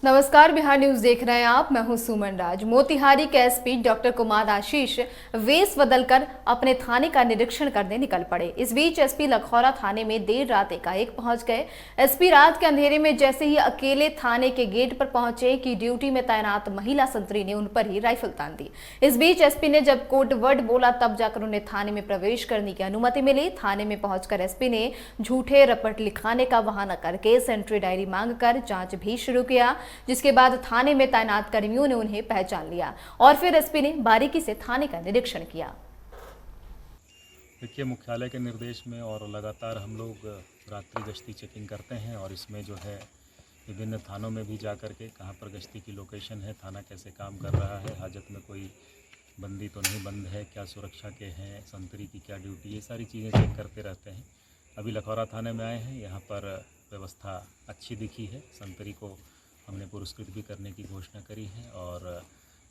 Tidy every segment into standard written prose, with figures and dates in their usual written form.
नमस्कार, बिहार न्यूज देख रहे हैं आप। मैं हूं सुमन राज। मोतिहारी के एसपी डॉक्टर कुमार आशीष वेश बदलकर अपने थाने का निरीक्षण करने निकल पड़े। इस बीच एसपी लखौरा थाने में देर रात एकाएक पहुंच गए। एसपी रात के अंधेरे में जैसे ही अकेले थाने के गेट पर पहुंचे कि ड्यूटी में तैनात महिला संतरी ने उन पर ही राइफल तान दी। इस बीच एसपी ने जब कोड वर्ड बोला तब जाकर उन्हें थाने में प्रवेश करने की अनुमति मिली। थाने में पहुंचकर एसपी ने झूठे रपट लिखाने का बहाना करके सेंट्री डायरी मांगकर जांच भी शुरू किया, जिसके बाद थाने में तैनात कर्मियों ने उन्हें पहचान लिया और फिर एसपी ने बारीकी से थाने का निरीक्षण किया। देखिए, मुख्यालय के निर्देश में और लगातार हम लोग रात्रि गश्ती चेकिंग करते हैं और इसमें जो है विभिन्न थानों में भी जा कर के कहाँ पर गश्ती की लोकेशन है, थाना कैसे काम कर रहा है, हाजत में कोई बंदी तो नहीं बंद है, क्या सुरक्षा के हैं, संतरी की क्या ड्यूटी, ये सारी चीज़ें चेक करते रहते हैं। अभी लखौरा थाने में आए हैं, यहाँ पर व्यवस्था अच्छी दिखी है। संतरी को हमने पुरस्कृत भी करने की घोषणा करी है और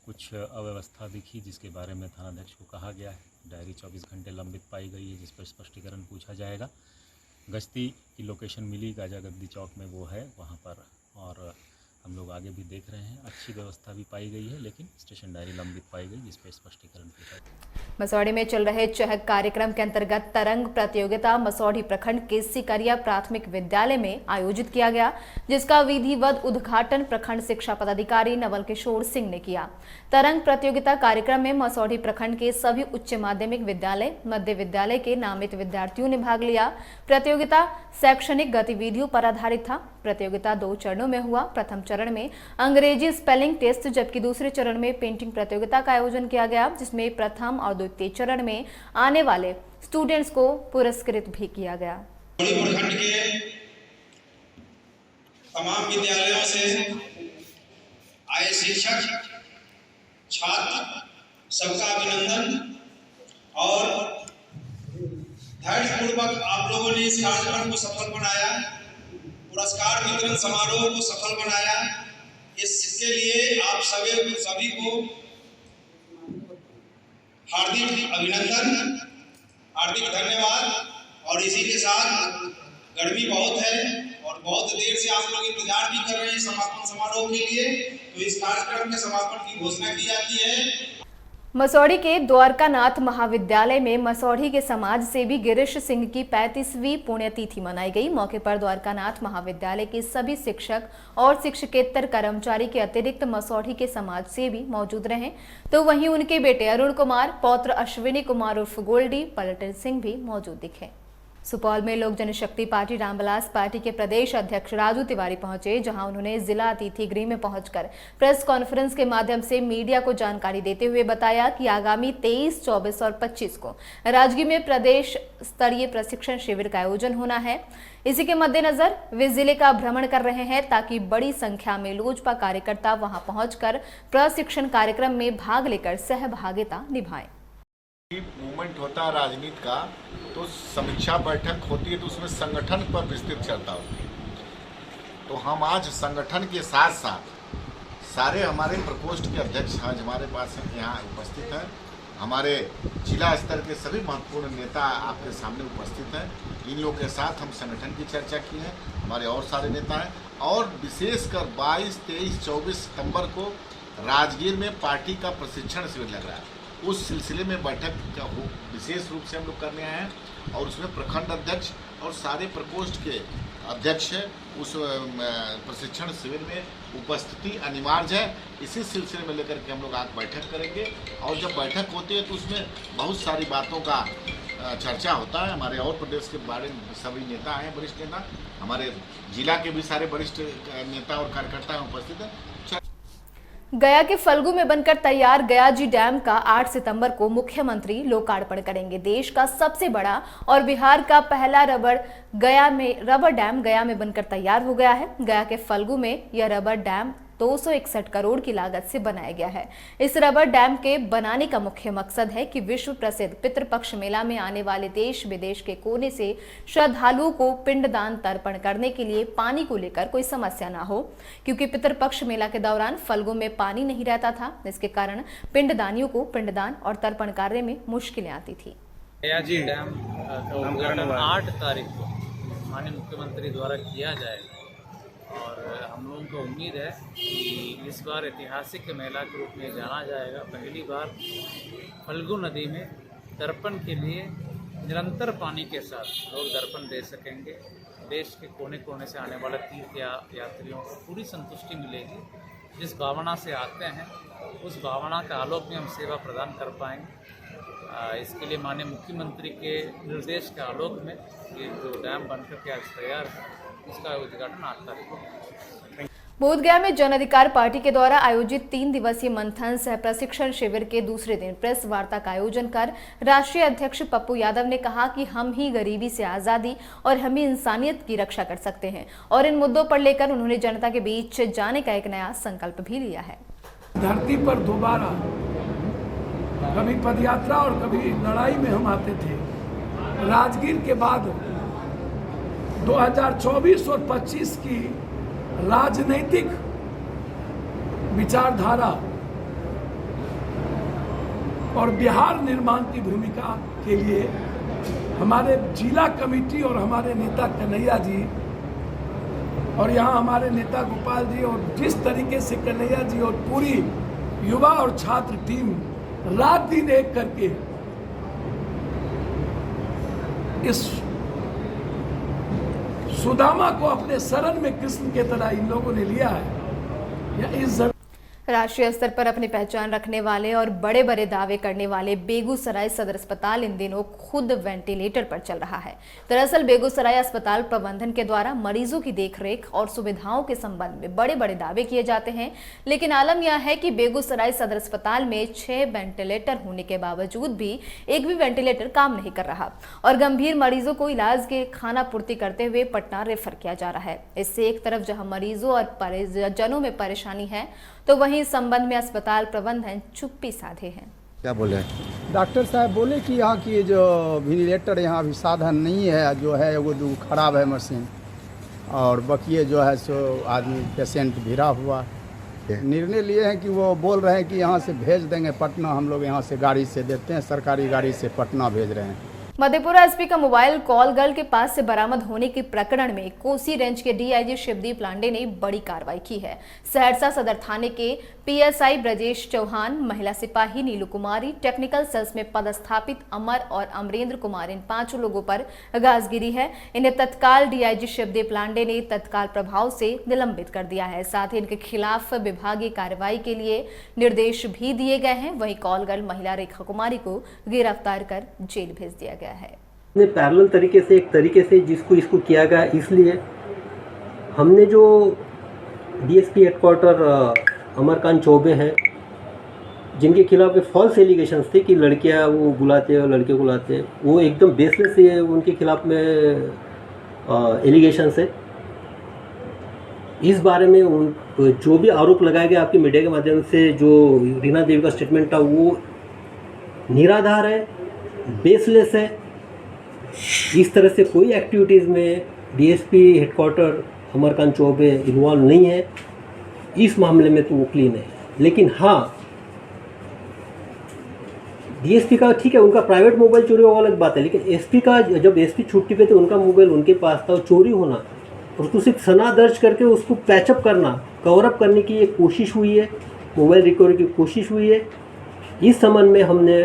कुछ अव्यवस्था दिखी जिसके बारे में थानाध्यक्ष को कहा गया है। डायरी 24 घंटे लंबित पाई गई है जिस पर स्पष्टीकरण पूछा जाएगा। गश्ती की लोकेशन मिली गाजा गद्दी चौक में, वो है वहाँ पर, और हम लोग आगे भी देख रहे हैं। अच्छी व्यवस्था भी पाई गई है, लेकिन स्टेशन डायरी लंबित पाई गई जिस पर स्पष्टीकरण पूछा। मसौढ़ी में चल रहे चहक कार्यक्रम के अंतर्गत तरंग प्रतियोगिता मसौढ़ी प्रखंड के सिकरिया प्राथमिक विद्यालय में आयोजित किया गया, जिसका विधिवत उद्घाटन प्रखंड शिक्षा पदाधिकारी नवल किशोर सिंह ने किया। तरंग प्रतियोगिता कार्यक्रम में मसौढ़ी प्रखंड के सभी उच्च माध्यमिक विद्यालय, मध्य विद्यालय के नामित विद्यार्थियों ने भाग लिया। प्रतियोगिता शैक्षणिक गतिविधियों पर आधारित था। प्रतियोगिता 2 चरणों में हुआ। प्रथम चरण में अंग्रेजी स्पेलिंग टेस्ट, जबकि दूसरे चरण में पेंटिंग प्रतियोगिता का आयोजन किया गया, जिसमें प्रथम और द्वितीय चरण में आने वाले स्टूडेंट्स को पुरस्कृत भी किया गया। प्रखंड के तमाम विद्यालयों से आए शिक्षक, छात्र सबका अभिनंदन और धैर्यपूर्वक आप लोगों ने इस कार्यक्रम को सफल बनाया, पुरस्कार वितरण समारोह को सफल बनाया। इसके लिए आप सभी को हार्दिक अभिनंदन, हार्दिक धन्यवाद। और इसी के साथ गर्मी बहुत है और बहुत देर से आप लोग इंतजार भी कर रहे हैं समापन समारोह के लिए, तो इस कार्यक्रम के समापन की घोषणा की जाती है। मसौढ़ी के द्वारकानाथ महाविद्यालय में मसौढ़ी के समाज सेवी गिरीश सिंह की 35वीं पुण्यतिथि मनाई गई। मौके पर द्वारकानाथ महाविद्यालय के सभी शिक्षक और शिक्षकेतर कर्मचारी के अतिरिक्त मसौढ़ी के समाज सेवी मौजूद रहे, तो वहीं उनके बेटे अरुण कुमार, पौत्र अश्विनी कुमार उर्फ गोल्डी, पलटन सिंह भी मौजूद दिखे। सुपौल में लोक जनशक्ति पार्टी रामविलास पार्टी के प्रदेश अध्यक्ष राजू तिवारी पहुंचे, जहां उन्होंने जिला अतिथि गृह में पहुंचकर प्रेस कॉन्फ्रेंस के माध्यम से मीडिया को जानकारी देते हुए बताया कि आगामी 23, 24 और 25 को राजगीर में प्रदेश स्तरीय प्रशिक्षण शिविर का आयोजन होना है। इसी के मद्देनजर वे जिले का भ्रमण कर रहे हैं ताकि बड़ी संख्या में लोजपा कार्यकर्ता वहां पहुंचकर प्रशिक्षण कार्यक्रम में भाग लेकर सहभागिता निभाएं। मूवमेंट होता है राजनीति का, तो समीक्षा बैठक होती है तो उसमें संगठन पर विस्तृत चर्चा होती है। तो हम आज संगठन के साथ साथ सारे हमारे प्रकोष्ठ के अध्यक्ष आज हमारे पास यहाँ उपस्थित हैं, हमारे जिला स्तर के सभी महत्वपूर्ण नेता आपके सामने उपस्थित हैं। इन लोगों के साथ हम संगठन की चर्चा की है। हमारे और सारे नेता हैं और विशेषकर 22, 23, 24 सितंबर को राजगीर में पार्टी का प्रशिक्षण शिविर लग रहा है। उस सिलसिले में बैठक का विशेष रूप से हम लोग करने आए हैं और उसमें प्रखंड अध्यक्ष और सारे प्रकोष्ठ के अध्यक्ष उस प्रशिक्षण शिविर में उपस्थिति अनिवार्य है। इसी सिलसिले में लेकर के हम लोग आज बैठक करेंगे और जब बैठक होती है तो उसमें बहुत सारी बातों का चर्चा होता है। हमारे और प्रदेश के बारे में सभी नेता हैं, वरिष्ठ नेता, हमारे जिला के भी सारे वरिष्ठ नेता और कार्यकर्ता उपस्थित हैं। गया के फल्गु में बनकर तैयार गयाजी डैम का 8 सितंबर को मुख्यमंत्री लोकार्पण करेंगे। देश का सबसे बड़ा और बिहार का पहला रबर डैम गया में बनकर तैयार हो गया है। गया के फल्गु में यह रबर डैम 261 करोड़ की लागत से बनाया गया है। इस रबर डैम के बनाने का मुख्य मकसद है कि विश्व प्रसिद्ध पितृपक्ष मेला में आने वाले देश विदेश के कोने से श्रद्धालुओं को पिंडदान तर्पण करने के लिए पानी को लेकर कोई समस्या ना हो, क्योंकि पितृपक्ष मेला के दौरान फल्गु में पानी नहीं रहता था। इसके कारण पिंडदानियों को पिंडदान और तर्पण कार्य में मुश्किलें आती थी। गयाजी डैम का उद्घाटन 8 तारीख को माननीय मुख्यमंत्री द्वारा किया जाएगा। और हम लोगों को उम्मीद है कि इस बार ऐतिहासिक मेला के रूप में जाना जाएगा। पहली बार फल्गु नदी में दर्पण के लिए निरंतर पानी के साथ लोग दर्पण दे सकेंगे। देश के कोने कोने से आने वाले तीर्थ यात्रियों को पूरी संतुष्टि मिलेगी। जिस भावना से आते हैं उस भावना का आलोक में हम सेवा प्रदान कर पाएंगे। इसके लिए माननीय मुख्यमंत्री के निर्देश के आलोक में ये जो डैम बनकर के आज तैयार है उसका उद्घाटन 8 तारीख को। बोधगया में जन अधिकार पार्टी के द्वारा आयोजित 3 दिवसीय मंथन सह प्रशिक्षण शिविर के दूसरे दिन प्रेस वार्ता का आयोजन कर राष्ट्रीय अध्यक्ष पप्पू यादव ने कहा कि हम ही गरीबी से आजादी और हम ही इंसानियत की रक्षा कर सकते हैं और इन मुद्दों पर लेकर उन्होंने जनता के बीच जाने का एक नया संकल्प भी लिया है। धरती पर दोबारा कभी पदयात्रा और कभी लड़ाई में हम आते थे। राजगीर के बाद 2024 और 25 की राजनीतिक विचारधारा और बिहार निर्माण की भूमिका के लिए हमारे जिला कमेटी और हमारे नेता कन्हैया जी और यहाँ हमारे नेता गोपाल जी और जिस तरीके से कन्हैया जी और पूरी युवा और छात्र टीम रात दिन एक करके इस सुदामा को अपने शरण में कृष्ण के तरह इन लोगों ने लिया है। या इस राष्ट्रीय स्तर पर अपनी पहचान रखने वाले और बड़े बड़े दावे करने वाले बेगूसराय सदर अस्पताल इन दिनों खुद वेंटिलेटर पर चल रहा है। दरअसल बेगूसराय अस्पताल प्रबंधन के द्वारा मरीजों की देखरेख और सुविधाओं के संबंध में बड़े बड़े दावे किए जाते हैं, लेकिन आलम यह है कि बेगूसराय सदर अस्पताल में 6 वेंटिलेटर होने के बावजूद भी एक भी वेंटिलेटर काम नहीं कर रहा और गंभीर मरीजों को इलाज के खानापूर्ति करते हुए पटना रेफर किया जा रहा है। इससे एक तरफ जहां मरीजों और परिजनों में परेशानी है तो वहीं इस संबंध में अस्पताल प्रबंधन चुप्पी साधे हैं। क्या बोले डॉक्टर साहब बोले कि यहाँ की जो वेंटिलेटर यहाँ अभी साधन नहीं है, जो है वो जो खराब है मशीन और बकिए जो है सो आदमी पेशेंट भिड़ा हुआ। निर्णय लिए हैं कि वो बोल रहे हैं कि यहाँ से भेज देंगे पटना, हम लोग यहाँ से गाड़ी से देते हैं, सरकारी गाड़ी से पटना भेज रहे हैं। मधेपुरा एसपी का मोबाइल कॉल गर्ल के पास से बरामद होने के प्रकरण में कोसी रेंज के डीआईजी शिवदीप लांडे ने बड़ी कार्रवाई की है। सहरसा सदर थाने के पीएसआई ब्रजेश चौहान, महिला सिपाही नीलू कुमारी, टेक्निकल सेल्स में पदस्थापित अमर और अमरेंद्र कुमार, इन 5 लोगों पर गाज गिरी है। इन्हें तत्काल डीआईजी शिवदीप लांडे ने तत्काल प्रभाव से निलंबित कर दिया है। साथ ही इनके खिलाफ विभागीय कार्रवाई के लिए निर्देश भी दिए गए हैं। वहीं कॉल गर्ल महिला रेखा कुमारी को गिरफ्तार कर जेल भेज दिया गया है। पैरेलल तरीके से एक तरीके से इसको किया गया, इसलिए हमने जो डीएसपी हेडक्वार्टर अमरकांत चौबे हैं जिनके खिलाफ फॉल्स एलिगेशंस थे कि लड़कियां वो बुलाते हैं और लड़के बुलाते हैं, वो एकदम बेसलेस है उनके खिलाफ में एलिगेशंस है। इस बारे में जो भी आरोप लगाए गए आपके मीडिया के माध्यम से, जो रीना देवी का स्टेटमेंट था वो निराधार है, बेसलेस है। इस तरह से कोई एक्टिविटीज़ में DSP headquarter Amarkant Choubey involve नहीं है। इस मामले में तो वो क्लीन है। लेकिन हाँ, डीएसपी का ठीक है, उनका प्राइवेट मोबाइल चोरी हुआ अलग बात है, लेकिन एसपी का, जब एसपी छुट्टी पे थे उनका मोबाइल उनके पास था, चोरी होना और उसको सिर्फ सना दर्ज करके उसको पैचअप करना, कवरअप करने की एक कोशिश हुई है, मोबाइल रिकवरी की कोशिश हुई है। इस संबंध में हमने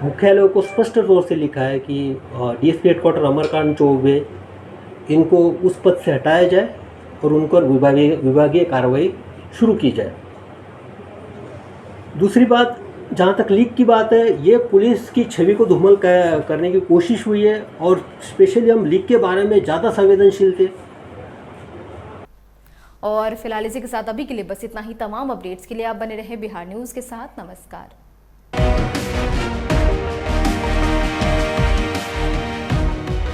मुख्यालय को स्पष्ट तौर से लिखा है कि डीएसपी हेडक्वार्टर अमरकांत चौबे इनको उस पद से हटाया जाए और उन पर विभागीय कार्रवाई शुरू की जाए। दूसरी बात, जहाँ तक लीक की बात है, ये पुलिस की छवि को धूमिल करने की कोशिश हुई है और स्पेशली हम लीक के बारे में ज़्यादा संवेदनशील थे। और फिलहाल इसी के साथ अभी के लिए बस इतना ही। तमाम अपडेट्स के लिए आप बने रहे बिहार न्यूज़ के साथ। नमस्कार।